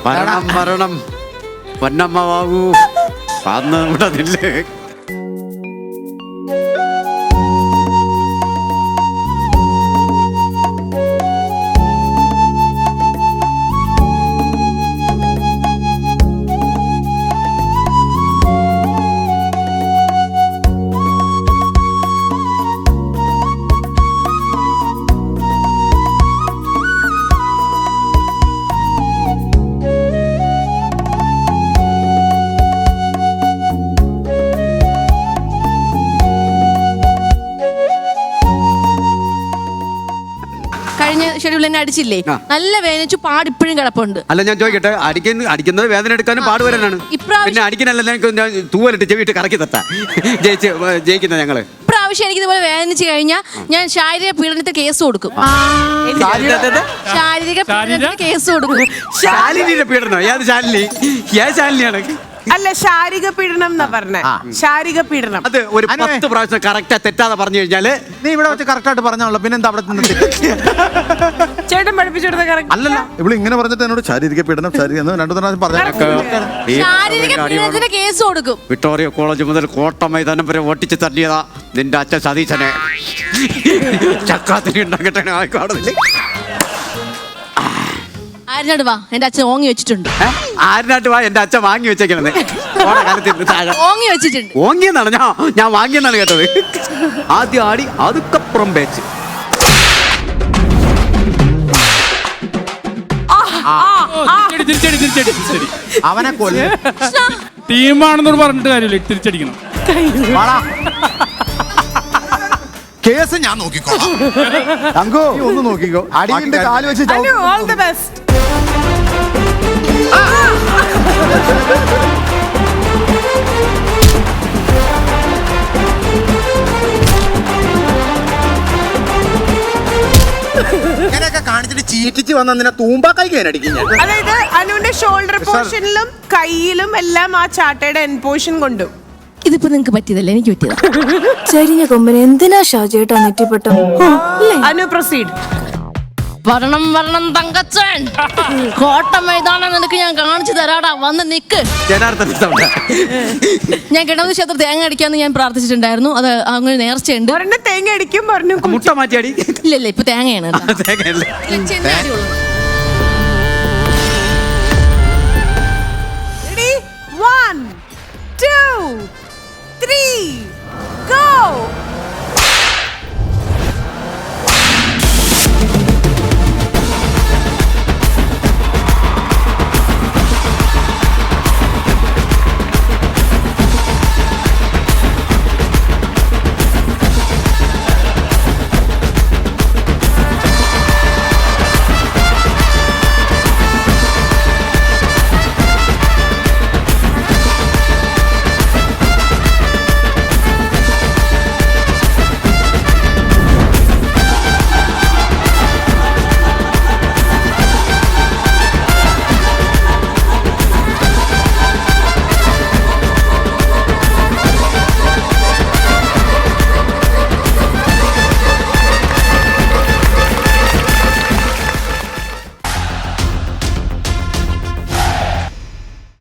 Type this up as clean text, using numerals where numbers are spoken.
മരണം മരണം പൊന്നമ്മവാകൂ അന്ന് ഇവിടെ നില്ലേ. കഴിഞ്ഞ ഷെഡ്യൂൾ എന്നെ അടിച്ചില്ലേ? നല്ല വേദനിച്ചു, പാട് ഇപ്പോഴും കിടപ്പുണ്ട്. അല്ല ഞാൻ ചോദിക്കട്ടെ, അടിക്കുന്നത് വേദന എടുക്കാനും പാട് വരാനാണ്. പിന്നെ അടിക്കാനല്ല ഞാൻ തൂവലിട്ട് ചെവിട്ട് കറക്കി തട്ടാ ജയിക്കുന്ന ഞങ്ങള്. ഇപ്രാവശ്യം എനിക്ക് ഇതുപോലെ വേദനിച്ചു കഴിഞ്ഞാൽ ഞാൻ ശാരീരിക പീഡനത്തിന് കേസ് കൊടുക്കും. ശാരീരിക പീഡനത്തിന് കേസ് കൊടുക്കും. ശാലിനിയുടെ പീഡനോ? ഏത് ശാലിനി? ഏത് ശാലിനിയാണ്? അല്ല, ശാരീരിക പീഡനം എന്നാ പറഞ്ഞേ. ശാരീരിക പീഡനം അത് ഒരു 10 പ്രാവശ്യം കറക്റ്റാ തെറ്റാതെ പറഞ്ഞു കഴിഞ്ഞാല് നീ ഇവിടെ വെച്ച് കറക്റ്റ് ആയിട്ട് പറഞ്ഞാണല്ലോ, പിന്നെ എന്താ അവിടെ നിന്ന് ചേട്ടൻ പഠിപ്പിച്ചെടുത്ത കറക്റ്റ് അല്ലല്ല. ഇവിടെ ഇങ്ങനെ പറഞ്ഞിട്ട് എന്നോട് ശാരീരിക പീഡനം ശാരീരിക 2 തവണ പറഞ്ഞു. ശാരീരിക പീഡനത്തിന് കേസ് കൊടുക്കും. വിക്ടോറിയ കോളേജ് മുതൽ കോട്ട മൈതാനം വരെ ഓട്ടിച്ച് തള്ളിയതാ നിന്റെ അച്ഛൻ സതീശനെ. ചക്കാത്തിന് ഉണ്ടാകട്ടെ ആയിക്കോടുന്നില്ലേ. ആരിനാട് വാ, എന്റെ അച്ഛൻ ഓങ്ങി വെച്ചിട്ടുണ്ട്. ആരിനാട്ട് വാ, എന്റെ അച്ഛൻ വാങ്ങി വെച്ചേക്കണത്. ഓങ്ങി വെച്ചിട്ടുണ്ട്. ഓങ്ങിയെന്നാണ് ഞാൻ വാങ്ങിയെന്നാണ് കേട്ടത്. ആദ്യം ആടി അതുക്കപ്പുറം പേച്ച്. അവനെ കൊല്ലും. ടീമാണെന്നോട് പറഞ്ഞിട്ട് കാര്യമില്ല, തിരിച്ചടിക്കണം. കേസ് ഞാൻ നോക്കിക്കോളാം. തങ്കു ഒന്ന് നോക്കിക്കോ. അടിയുടെ കാല് വെച്ച് ഓൾ ദി ബെസ്റ്റ്. ഇങ്ങനെയൊക്കെ കാണിച്ചിട്ട് ചീറ്റിച്ച് വന്ന നിന്നെ തൂമ്പാക്കായി അടിക്കും. അതായത് അനുവിന്റെ ഷോൾഡർ പോർഷനിലും കയ്യിലും എല്ലാം ആ ചാട്ടയുടെ എൻ പോർഷൻ കൊണ്ടു. ഇതിപ്പോ നിങ്ങക്ക് പറ്റിയതല്ല, എനിക്ക് പറ്റിയതാ. ചരിഞ്ഞ കൊമ്പന് എന്തിനാ ഷാജേട്ടാ നെറ്റിപ്പെട്ടു? അനു പ്രൊസീഡ്. വരണം വരണം തങ്കച്ചൻ, കോട്ട മൈതാനം നിനക്ക് ഞാൻ കാണിച്ചു തരാടാ, വന്ന് നിക്ക്. ഞാൻ കിണറ് ക്ഷേത്ര തേങ്ങ അടിക്കാന്ന് ഞാൻ പ്രാർത്ഥിച്ചിട്ടുണ്ടായിരുന്നു. അത് അങ്ങനെ നേർച്ചയുണ്ട്. തേങ്ങ അടിക്കും പറഞ്ഞു. മുട്ട മാറ്റിയാടി. ഇല്ല ഇപ്പൊ തേങ്ങയാണ്.